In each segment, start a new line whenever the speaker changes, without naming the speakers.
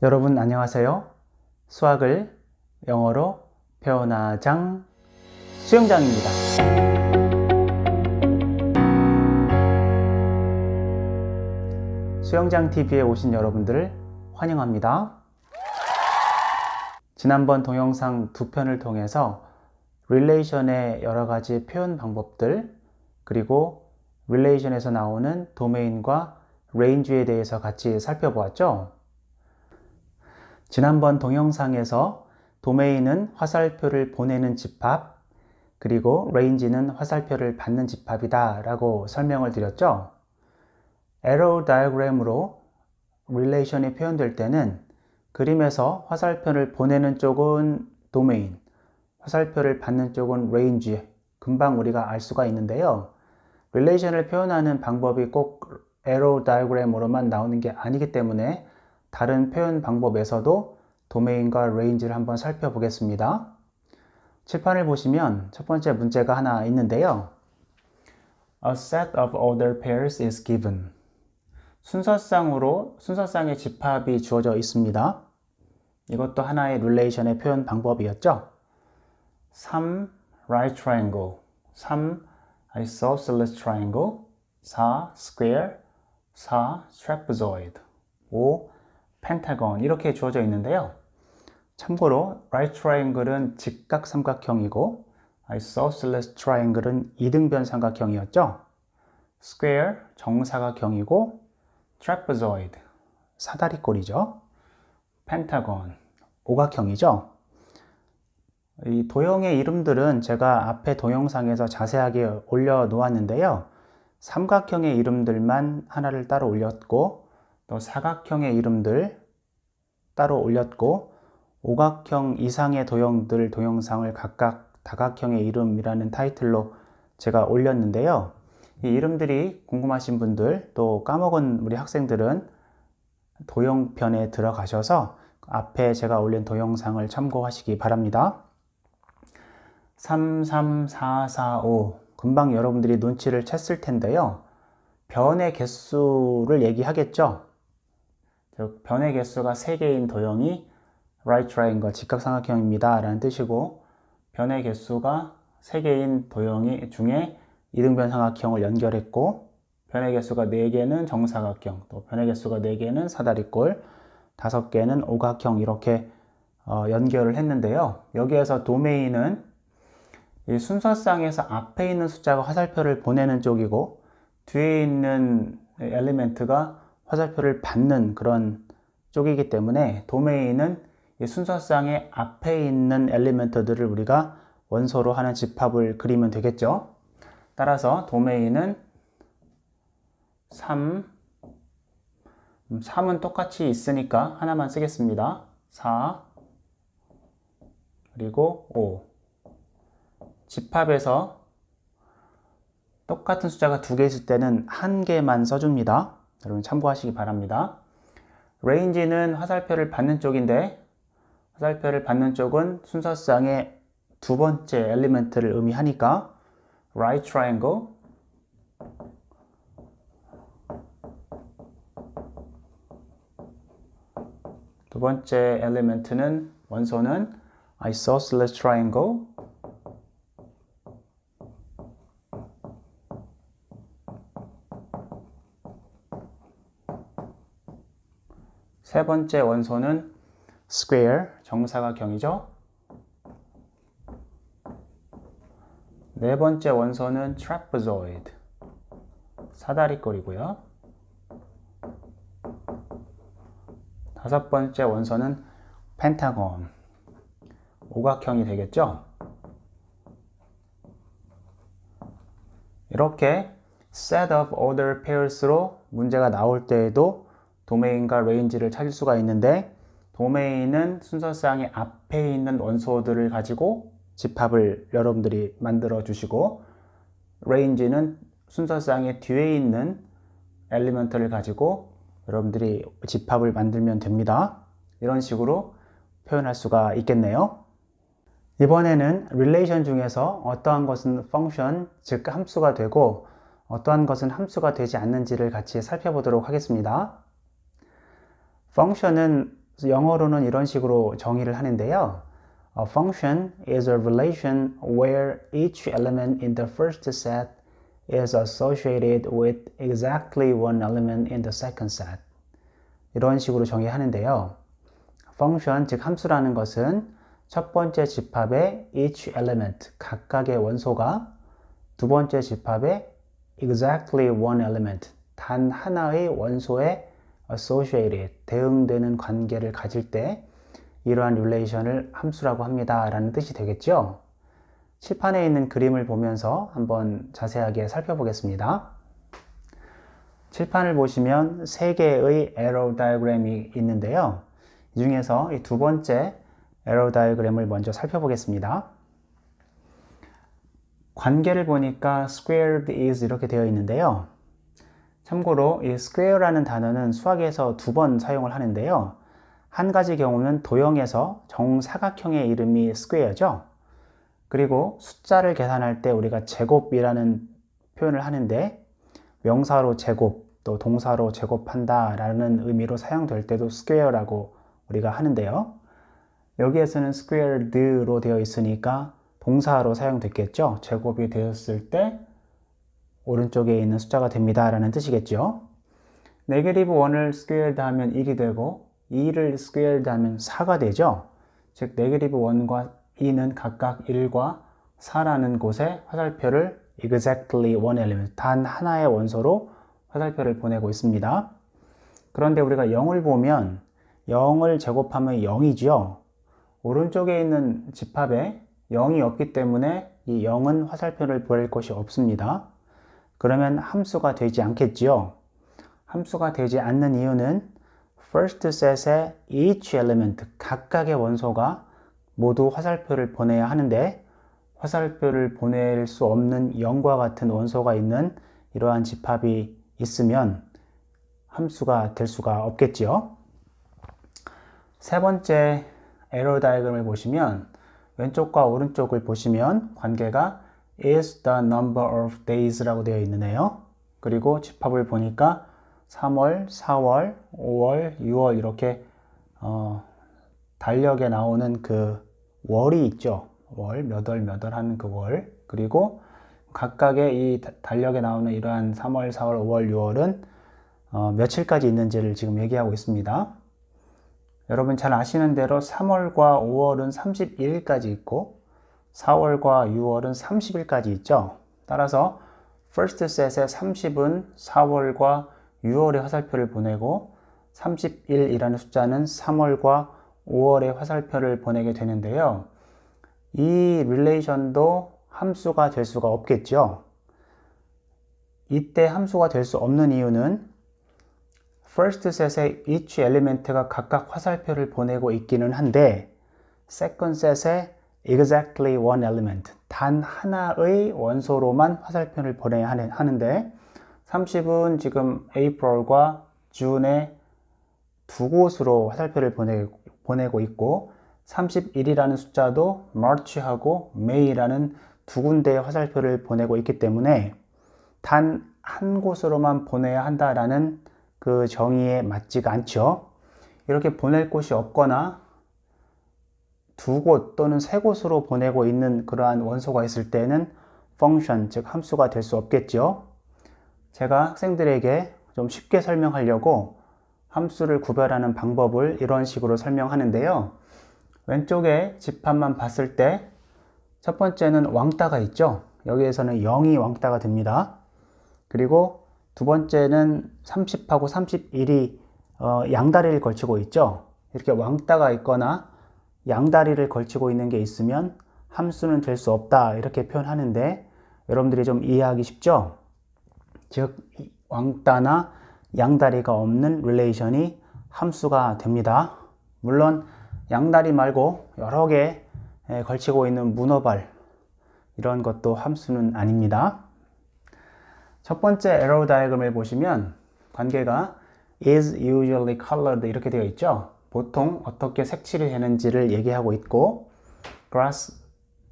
여러분 안녕하세요. 수학을 영어로 표현하장 수영장입니다. 수영장 TV에 오신 여러분들을 환영합니다. 지난번 동영상 두 편을 통해서 릴레이션의 여러 가지 표현 방법들, 그리고 릴레이션에서 나오는 도메인과 레인지에 대해서 같이 살펴보았죠. 지난번 동영상에서 도메인은 화살표를 보내는 집합, 그리고 레인지는 화살표를 받는 집합이다 라고 설명을 드렸죠. 에러 다이어그램으로 릴레이션이 표현될 때는 그림에서 화살표를 보내는 쪽은 도메인, 화살표를 받는 쪽은 레인지, 금방 우리가 알 수가 있는데요. 릴레이션을 표현하는 방법이 꼭 에러 다이어그램으로만 나오는 게 아니기 때문에 다른 표현 방법에서도 도메인과 레인지를 한번 살펴보겠습니다. 칠판을 보시면 첫 번째 문제가 하나 있는데요. A set of ordered pairs is given. 순서상의 집합이 주어져 있습니다. 이것도 하나의 릴레이션의 표현 방법이었죠. 3. right triangle, 3. isosceles triangle, 4. square, 4. trapezoid, 5. 펜타곤 이렇게 주어져 있는데요. 참고로 right triangle은 직각삼각형이고 isosceles triangle은 이등변 삼각형이었죠. square 정사각형이고 trapezoid 사다리꼴이죠. 펜타곤 오각형이죠. 이 도형의 이름들은 제가 앞에 동영상에서 자세하게 올려 놓았는데요. 삼각형의 이름들만 하나를 따로 올렸고, 또 사각형의 이름들 따로 올렸고, 오각형 이상의 도형들 동영상을 각각 다각형의 이름이라는 타이틀로 제가 올렸는데요. 이 이름들이 궁금하신 분들, 또 까먹은 우리 학생들은 도형편에 들어가셔서 앞에 제가 올린 동영상을 참고하시기 바랍니다. 3, 3, 4, 4, 5 금방 여러분들이 눈치를 챘을 텐데요. 변의 개수를 얘기하겠죠. 변의 개수가 3개인 도형이 right triangle 직각삼각형입니다 라는 뜻이고, 변의 개수가 3개인 도형 중에 이등변 삼각형을 연결했고, 변의 개수가 4개는 정사각형, 또 변의 개수가 4개는 사다리꼴, 5개는 오각형 이렇게 연결을 했는데요. 여기에서 도메인은 이 순서상에서 앞에 있는 숫자가 화살표를 보내는 쪽이고 뒤에 있는 엘리멘트가 화살표를 받는 그런 쪽이기 때문에 도메인은 이 순서상의 앞에 있는 엘리멘트들을 우리가 원소로 하는 집합을 그리면 되겠죠. 따라서 도메인은 3은 똑같이 있으니까 하나만 쓰겠습니다. 4 그리고 5. 집합에서 똑같은 숫자가 2개 있을 때는 1개만 써줍니다. 여러분 참고하시기 바랍니다. 레인지는 화살표를 받는 쪽인데, 화살표를 받는 쪽은 순서상의 두 번째 엘리멘트를 의미하니까 right triangle, 두 번째 엘리멘트는 원소는 isosceles triangle, 세 번째 원소는 square, 정사각형이죠. 네 번째 원소는 trapezoid, 사다리꼴이고요. 다섯 번째 원소는 펜타곤, 오각형이 되겠죠. 이렇게 set of ordered pairs로 문제가 나올 때에도 도메인과 레인지를 찾을 수가 있는데, 도메인은 순서상의 앞에 있는 원소들을 가지고 집합을 여러분들이 만들어 주시고, 레인지는 순서상의 뒤에 있는 엘리먼트를 가지고 여러분들이 집합을 만들면 됩니다. 이런 식으로 표현할 수가 있겠네요. 이번에는 릴레이션 중에서 어떠한 것은 펑션, 즉 함수가 되고 어떠한 것은 함수가 되지 않는지를 같이 살펴보도록 하겠습니다. 펑션은 그래서 영어로는 이런 식으로 정의를 하는데요. A function is a relation where each element in the first set is associated with exactly one element in the second set. 이런 식으로 정의하는데요. function, 즉 함수라는 것은 첫 번째 집합의 each element, 각각의 원소가 두 번째 집합의 exactly one element, 단 하나의 원소에 associated, 대응되는 관계를 가질 때 이러한 릴레이션을 함수라고 합니다 라는 뜻이 되겠죠. 칠판에 있는 그림을 보면서 한번 자세하게 살펴보겠습니다. 칠판을 보시면 3개의 arrow diagram이 있는데요. 이 중에서 이 두 번째 arrow diagram을 먼저 살펴보겠습니다. 관계를 보니까 squared is 이렇게 되어 있는데요. 참고로 이 square라는 단어는 수학에서 2번 사용을 하는데요. 한 가지 경우는 도형에서 정사각형의 이름이 square죠. 그리고 숫자를 계산할 때 우리가 제곱이라는 표현을 하는데 명사로 제곱, 또 동사로 제곱한다 라는 의미로 사용될 때도 square라고 우리가 하는데요. 여기에서는 squared로 되어 있으니까 동사로 사용됐겠죠. 제곱이 되었을 때 오른쪽에 있는 숫자가 됩니다 라는 뜻이겠죠. 네게티브 1을 squared 하면 1이 되고 2를 squared 하면 4가 되죠. 즉 네게티브 1과 2는 각각 1과 4라는 곳에 화살표를 exactly one element, 단 하나의 원소로 화살표를 보내고 있습니다. 그런데 우리가 0을 보면 0을 제곱하면 0이죠. 오른쪽에 있는 집합에 0이 없기 때문에 이 0은 화살표를 보낼 곳이 없습니다. 그러면 함수가 되지 않겠지요. 함수가 되지 않는 이유는 first set의 each element, 각각의 원소가 모두 화살표를 보내야 하는데 화살표를 보낼 수 없는 0과 같은 원소가 있는 이러한 집합이 있으면 함수가 될 수가 없겠지요. 세 번째 에러 다이어그램을 보시면 왼쪽과 오른쪽을 보시면 관계가 is the number of days 라고 되어 있네요. 그리고 집합을 보니까 3월, 4월, 5월, 6월 이렇게 달력에 나오는 그 월이 있죠. 월, 몇 월 하는 그 월. 그리고 각각의 이 달력에 나오는 이러한 3월, 4월, 5월, 6월은 며칠까지 있는지를 지금 얘기하고 있습니다. 여러분 잘 아시는 대로 3월과 5월은 31일까지 있고 4월과 6월은 30일까지 있죠. 따라서 first set의 30은 4월과 6월의 화살표를 보내고 31이라는 숫자는 3월과 5월의 화살표를 보내게 되는데요. 이 릴레이션도 함수가 될 수가 없겠죠. 이때 함수가 될 수 없는 이유는 first set의 each element가 각각 화살표를 보내고 있기는 한데 second set의 exactly one element, 단 하나의 원소로만 화살표를 보내야 하는데 30은 지금 April과 June의 두 곳으로 화살표를 보내고 있고 31이라는 숫자도 March하고 May라는 두 군데의 화살표를 보내고 있기 때문에 단 한 곳으로만 보내야 한다라는 그 정의에 맞지가 않죠. 이렇게 보낼 곳이 없거나 두 곳 또는 세 곳으로 보내고 있는 그러한 원소가 있을 때는 function, 즉 함수가 될 수 없겠죠. 제가 학생들에게 좀 쉽게 설명하려고 함수를 구별하는 방법을 이런 식으로 설명하는데요. 왼쪽에 집합만 봤을 때 첫 번째는 왕따가 있죠. 여기에서는 0이 왕따가 됩니다. 그리고 두 번째는 30하고 31이 양다리를 걸치고 있죠. 이렇게 왕따가 있거나 양다리를 걸치고 있는 게 있으면 함수는 될 수 없다 이렇게 표현하는데 여러분들이 좀 이해하기 쉽죠? 즉 왕따나 양다리가 없는 릴레이션이 함수가 됩니다. 물론 양다리 말고 여러 개 걸치고 있는 문어발 이런 것도 함수는 아닙니다. 첫 번째 arrow diagram을 보시면 관계가 is usually colored 이렇게 되어 있죠. 보통 어떻게 색칠이 되는지를 얘기하고 있고 grass,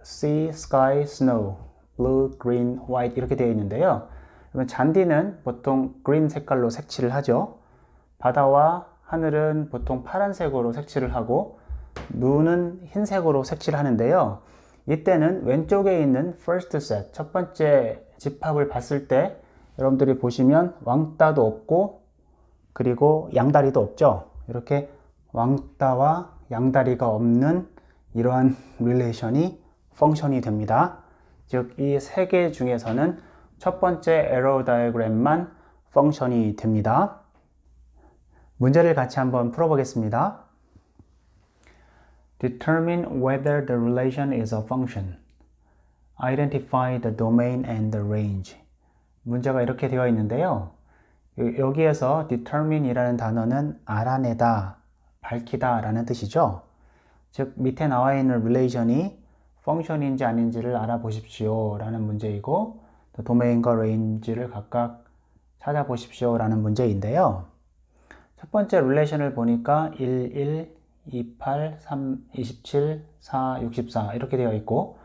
sea, sky, snow, blue, green, white 이렇게 되어 있는데요. 잔디는 보통 green 색깔로 색칠을 하죠. 바다와 하늘은 보통 파란색으로 색칠을 하고 눈은 흰색으로 색칠을 하는데요. 이때는 왼쪽에 있는 first set, 첫 번째 집합을 봤을 때 여러분들이 보시면 왕따도 없고 그리고 양다리도 없죠. 이렇게 왕따와 양다리가 없는 이러한 릴레이션이 펑션이 됩니다. 즉, 이 세 개 중에서는 첫 번째 에러 다이어그램만 펑션이 됩니다. 문제를 같이 한번 풀어보겠습니다. Determine whether the relation is a function. Identify the domain and the range. 문제가 이렇게 되어 있는데요. 여기에서 determine 이라는 단어는 알아내다, 밝히다 라는 뜻이죠. 즉, 밑에 나와 있는 relation이 펑션인지 아닌지를 알아보십시오 라는 문제이고, 또 도메인과 레인지를 각각 찾아보십시오 라는 문제인데요. 첫 번째 릴레이션을 보니까 11, 28, 3, 27, 4, 64 이렇게 되어 있고,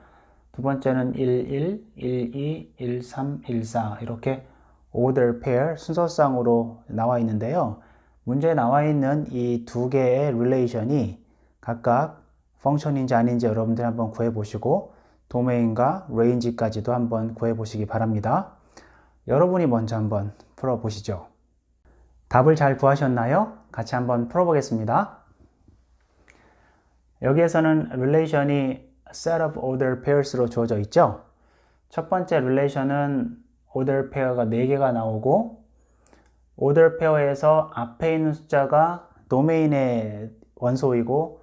두 번째는 11, 12, 13, 14 이렇게 order pair 순서상으로 나와 있는데요. 문제에 나와 있는 이 두 개의 릴레이션이 각각 펑션인지 아닌지 여러분들 한번 구해 보시고 도메인과 레인지까지도 한번 구해 보시기 바랍니다. 여러분이 먼저 한번 풀어 보시죠. 답을 잘 구하셨나요? 같이 한번 풀어 보겠습니다. 여기에서는 릴레이션이 set of order pairs로 주어져 있죠. 첫 번째 릴레이션은 order pair가 4개가 나오고, order pair에서 앞에 있는 숫자가 도메인의 원소이고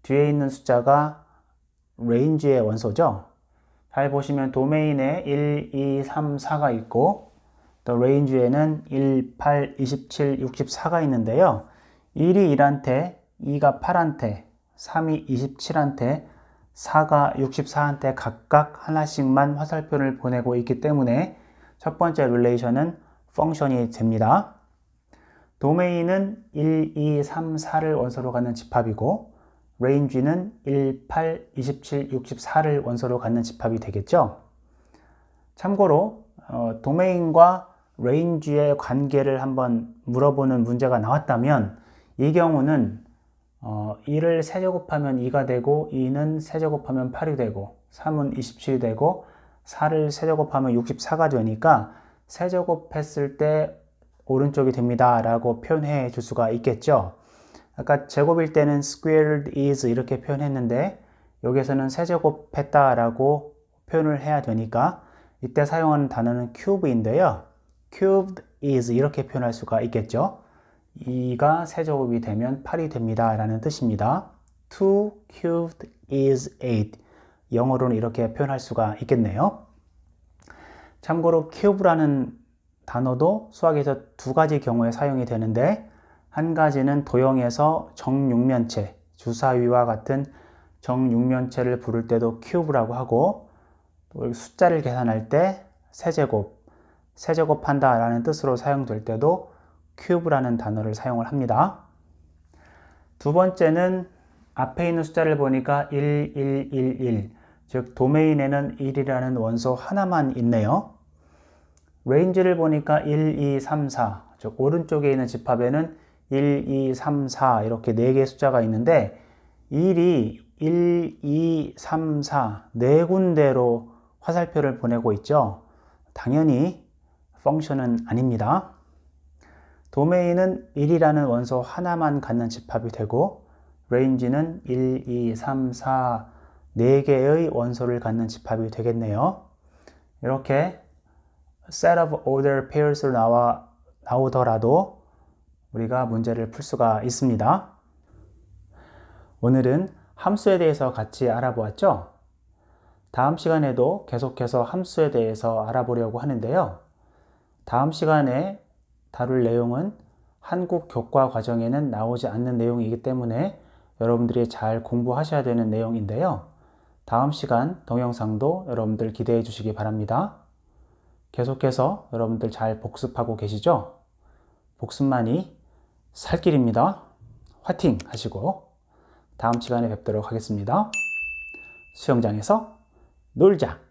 뒤에 있는 숫자가 레인지의 원소죠. 잘 보시면 도메인에 1, 2, 3, 4가 있고 또 레인지에는 1, 8, 27, 64가 있는데요. 1이 1한테, 2가 8한테, 3이 27한테, 4가 64한테 각각 하나씩만 화살표를 보내고 있기 때문에 첫 번째 릴레이션은 펑션이 됩니다. 도메인은 1, 2, 3, 4를 원소로 갖는 집합이고 레인지는 1, 8, 27, 64를 원소로 갖는 집합이 되겠죠. 참고로 도메인과 레인지의 관계를 한번 물어보는 문제가 나왔다면 이 경우는 2를 세제곱하면 2가 되고 2는 세제곱하면 8이 되고 3은 27이 되고 4를 세제곱하면 64가 되니까 세제곱했을 때 오른쪽이 됩니다 라고 표현해 줄 수가 있겠죠. 아까 제곱일 때는 squared is 이렇게 표현했는데 여기에서는 세제곱했다 라고 표현을 해야 되니까 이때 사용하는 단어는 cube인데요. cubed is 이렇게 표현할 수가 있겠죠. 2가 세제곱이 되면 8이 됩니다 라는 뜻입니다. 2 cubed is 8. 영어로는 이렇게 표현할 수가 있겠네요. 참고로 cube라는 단어도 수학에서 두 가지 경우에 사용이 되는데, 한 가지는 도형에서 정육면체, 주사위와 같은 정육면체를 부를 때도 cube라고 하고, 또 숫자를 계산할 때 세제곱, 세제곱한다 라는 뜻으로 사용될 때도 cube라는 단어를 사용을 합니다. 두 번째는 앞에 있는 숫자를 보니까 1, 1, 1, 1, 즉 도메인에는 1이라는 원소 하나만 있네요. 레인지를 보니까 1, 2, 3, 4, 즉 오른쪽에 있는 집합에는 1, 2, 3, 4 이렇게 4개의 숫자가 있는데 1이 1, 2, 3, 4 4군데로 화살표를 보내고 있죠. 당연히 펑션은 아닙니다. 도메인은 1이라는 원소 하나만 갖는 집합이 되고 레인지는 1, 2, 3, 4 4개의 원소를 갖는 집합이 되겠네요. 이렇게 set of order pairs로 나오더라도 우리가 문제를 풀 수가 있습니다. 오늘은 함수에 대해서 같이 알아보았죠? 다음 시간에도 계속해서 함수에 대해서 알아보려고 하는데요. 다음 시간에 다룰 내용은 한국 교과 과정에는 나오지 않는 내용이기 때문에 여러분들이 잘 공부하셔야 되는 내용인데요. 다음 시간 동영상도 여러분들 기대해 주시기 바랍니다. 계속해서 여러분들 잘 복습하고 계시죠? 복습만이 살 길입니다. 화이팅 하시고 다음 시간에 뵙도록 하겠습니다. 수영장에서 놀자.